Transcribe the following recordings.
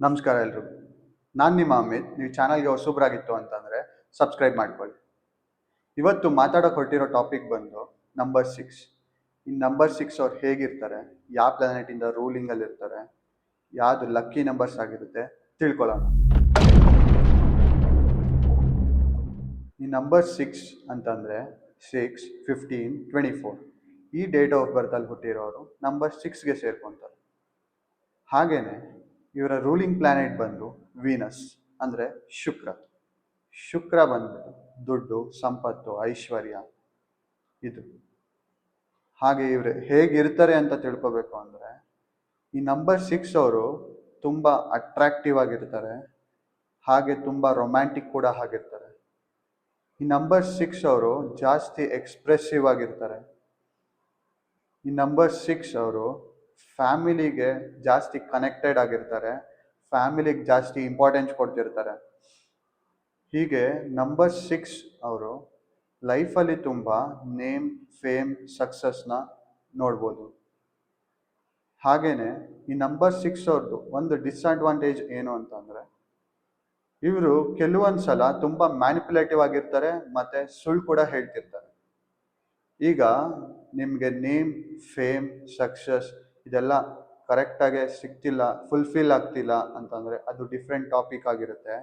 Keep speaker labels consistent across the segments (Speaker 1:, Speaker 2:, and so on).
Speaker 1: ನಮಸ್ಕಾರ ಎಲ್ರಿಗೂ. ನಾನು ನಿಮ್ಮ ಅಮಿತ್. ನೀವು ಚಾನಲ್ಗೆ ಹೊಸಬ್ರಾಗಿತ್ತು ಅಂತಂದರೆ ಸಬ್ಸ್ಕ್ರೈಬ್ ಮಾಡ್ಕೊಳ್ಳಿ. ಇವತ್ತು ಮಾತಾಡೋಕೆ ಹೊರಟಿರೋ ಟಾಪಿಕ್ ಬಂದು ನಂಬರ್ 6. ಈ ನಂಬರ್ 6 ಅವ್ರು ಹೇಗಿರ್ತಾರೆ, ಯಾವ ಪ್ಲಾನೆಟಿಂದ ರೂಲಿಂಗಲ್ಲಿ ಇರ್ತಾರೆ, ಯಾವುದು ಲಕ್ಕಿ ನಂಬರ್ಸ್ ಆಗಿರುತ್ತೆ ತಿಳ್ಕೊಳ್ಳೋಣ. ಈ ನಂಬರ್ 6 ಅಂತಂದರೆ 6, 15, 24 ಈ ಡೇಟ್ ಆಫ್ ಬರ್ತಲ್ಲಿ ಹುಟ್ಟಿರೋರು ನಂಬರ್ 6ಗೆ ಸೇರ್ಕೊತಾರೆ. ಹಾಗೇನೆ ಇವರ ರೂಲಿಂಗ್ ಪ್ಲಾನೆಟ್ ಬಂದು ವೀನಸ್ ಅಂದರೆ ಶುಕ್ರ ಬಂದ್ಬಿಟ್ಟು ದುಡ್ಡು, ಸಂಪತ್ತು, ಐಶ್ವರ್ಯ ಇದು. ಹಾಗೆ ಇವರು ಹೇಗಿರ್ತಾರೆ ಅಂತ ತಿಳ್ಕೊಬೇಕು ಅಂದರೆ ಈ ನಂಬರ್ 6 ಅವರು ತುಂಬ ಅಟ್ರಾಕ್ಟಿವ್ ಆಗಿರ್ತಾರೆ, ಹಾಗೆ ತುಂಬ ರೊಮ್ಯಾಂಟಿಕ್ ಕೂಡ ಆಗಿರ್ತಾರೆ. ಈ ನಂಬರ್ 6 ಅವರು ಜಾಸ್ತಿ ಎಕ್ಸ್ಪ್ರೆಸಿವ್ ಆಗಿರ್ತಾರೆ. ಈ ನಂಬರ್ 6 ಅವರು ಫ್ಯಾಮಿಲಿಗೆ ಜಾಸ್ತಿ ಕನೆಕ್ಟೆಡ್ ಆಗಿರ್ತಾರೆ, ಫ್ಯಾಮಿಲಿಗೆ ಜಾಸ್ತಿ ಇಂಪಾರ್ಟೆನ್ಸ್ ಕೊಡ್ತಿರ್ತಾರೆ. ಹೀಗೆ ನಂಬರ್ 6 ಅವರು ಲೈಫಲ್ಲಿ ತುಂಬ ನೇಮ್, ಫೇಮ್, ಸಕ್ಸಸ್ನ ನೋಡ್ಬೋದು. ಹಾಗೇನೆ ಈ ನಂಬರ್ 6 ಅವ್ರದ್ದು ಒಂದು ಡಿಸ್ಅಡ್ವಾಂಟೇಜ್ ಏನು ಅಂತಂದರೆ ಇವರು ಕೆಲವೊಂದು ಸಲ ತುಂಬ ಮ್ಯಾನಿಪುಲೇಟಿವ್ ಆಗಿರ್ತಾರೆ ಮತ್ತು ಸುಳ್ಳು ಕೂಡ ಹೇಳ್ತಿರ್ತಾರೆ. ಈಗ ನಿಮಗೆ ನೇಮ್, ಫೇಮ್, ಸಕ್ಸಸ್ ಇದೆಲ್ಲ ಕರೆಕ್ಟಾಗಿ ಸಿಗ್ತಿಲ್ಲ, ಫುಲ್ಫಿಲ್ ಆಗ್ತಿಲ್ಲ ಅಂತಂದರೆ ಅದು ಡಿಫ್ರೆಂಟ್ ಟಾಪಿಕ್ ಆಗಿರುತ್ತೆ.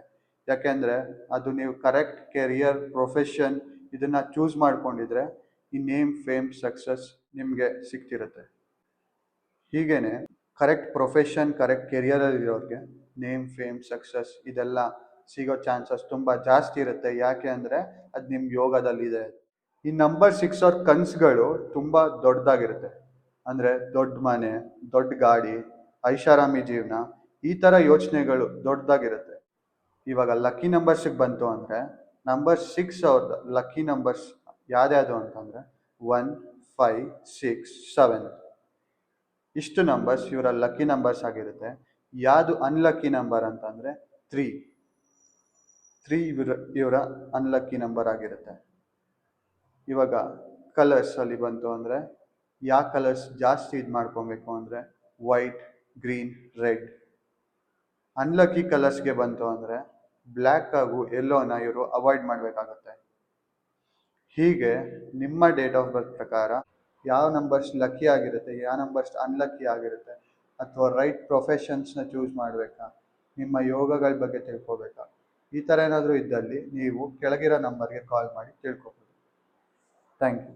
Speaker 1: ಯಾಕೆಂದರೆ ಅದು ನೀವು ಕರೆಕ್ಟ್ ಕೆರಿಯರ್, ಪ್ರೊಫೆಷನ್ ಇದನ್ನು ಚೂಸ್ ಮಾಡ್ಕೊಂಡಿದ್ರೆ ಈ ನೇಮ್, ಫೇಮ್, ಸಕ್ಸಸ್ ನಿಮಗೆ ಸಿಗ್ತಿರುತ್ತೆ. ಹೀಗೇ ಕರೆಕ್ಟ್ ಪ್ರೊಫೆಷನ್, ಕರೆಕ್ಟ್ ಕೆರಿಯರಲ್ಲಿರೋರಿಗೆ ನೇಮ್, ಫೇಮ್, ಸಕ್ಸಸ್ ಇದೆಲ್ಲ ಸಿಗೋ ಚಾನ್ಸಸ್ ತುಂಬ ಜಾಸ್ತಿ ಇರುತ್ತೆ. ಯಾಕೆ ಅಂದರೆ ಅದು ನಿಮ್ಮ ಯೋಗದಲ್ಲಿದೆ. ಈ ನಂಬರ್ 6 ಅವ್ರ ಕನಸುಗಳು ತುಂಬ ದೊಡ್ಡದಾಗಿರುತ್ತೆ. ಅಂದರೆ ದೊಡ್ಡ ಮನೆ, ದೊಡ್ಡ ಗಾಡಿ, ಐಷಾರಾಮಿ ಜೀವನ, ಈ ಥರ ಯೋಚನೆಗಳು ದೊಡ್ಡದಾಗಿರುತ್ತೆ. ಇವಾಗ ಲಕ್ಕಿ ನಂಬರ್ಸಿಗೆ ಬಂತು ಅಂದರೆ ನಂಬರ್ 6 ಅವ್ರದ್ದು ಲಕ್ಕಿ ನಂಬರ್ಸ್ ಯಾವ್ದ್ಯಾವುದು ಅಂತಂದರೆ 1, 5, 6, 7 ಇಷ್ಟು ನಂಬರ್ಸ್ ಇವರ ಲಕ್ಕಿ ನಂಬರ್ಸ್ ಆಗಿರುತ್ತೆ. ಯಾವುದು ಅನ್ಲಕ್ಕಿ ನಂಬರ್ ಅಂತಂದರೆ 3 ಇವರ ಅನ್ಲಕ್ಕಿ ನಂಬರ್ ಆಗಿರುತ್ತೆ. ಇವಾಗ ಕಲರ್ಸಲ್ಲಿ ಬಂತು ಅಂದರೆ ಯಾವ ಕಲರ್ಸ್ ಜಾಸ್ತಿ ಇದು ಮಾಡ್ಕೊಬೇಕು ಅಂದರೆ ವೈಟ್, ಗ್ರೀನ್, ರೆಡ್. ಅನ್ಲಕ್ಕಿ ಕಲರ್ಸ್ಗೆ ಬಂತು ಅಂದರೆ ಬ್ಲ್ಯಾಕ್ ಹಾಗೂ ಯೆಲ್ಲೋನ ಇವರು ಅವಾಯ್ಡ್ ಮಾಡಬೇಕಾಗತ್ತೆ. ಹೀಗೆ ನಿಮ್ಮ ಡೇಟ್ ಆಫ್ ಬರ್ತ್ ಪ್ರಕಾರ ಯಾವ ನಂಬರ್ಸ್ ಲಕ್ಕಿ ಆಗಿರುತ್ತೆ, ಯಾವ ನಂಬರ್ಸ್ ಅನ್ಲಕ್ಕಿ ಆಗಿರುತ್ತೆ, ಅಥವಾ ರೈಟ್ ಪ್ರೊಫೆಷನ್ಸ್ನ ಚೂಸ್ ಮಾಡಬೇಕಾ, ನಿಮ್ಮ ಯೋಗಗಳ ಬಗ್ಗೆ ತಿಳ್ಕೊಬೇಕಾ, ಈ ಥರ ಏನಾದರೂ ಇದ್ದಲ್ಲಿ ನೀವು ಕೆಳಗಿರೋ ನಂಬರ್ಗೆ ಕಾಲ್ ಮಾಡಿ ತಿಳ್ಕೊಬೋದು. Thank you.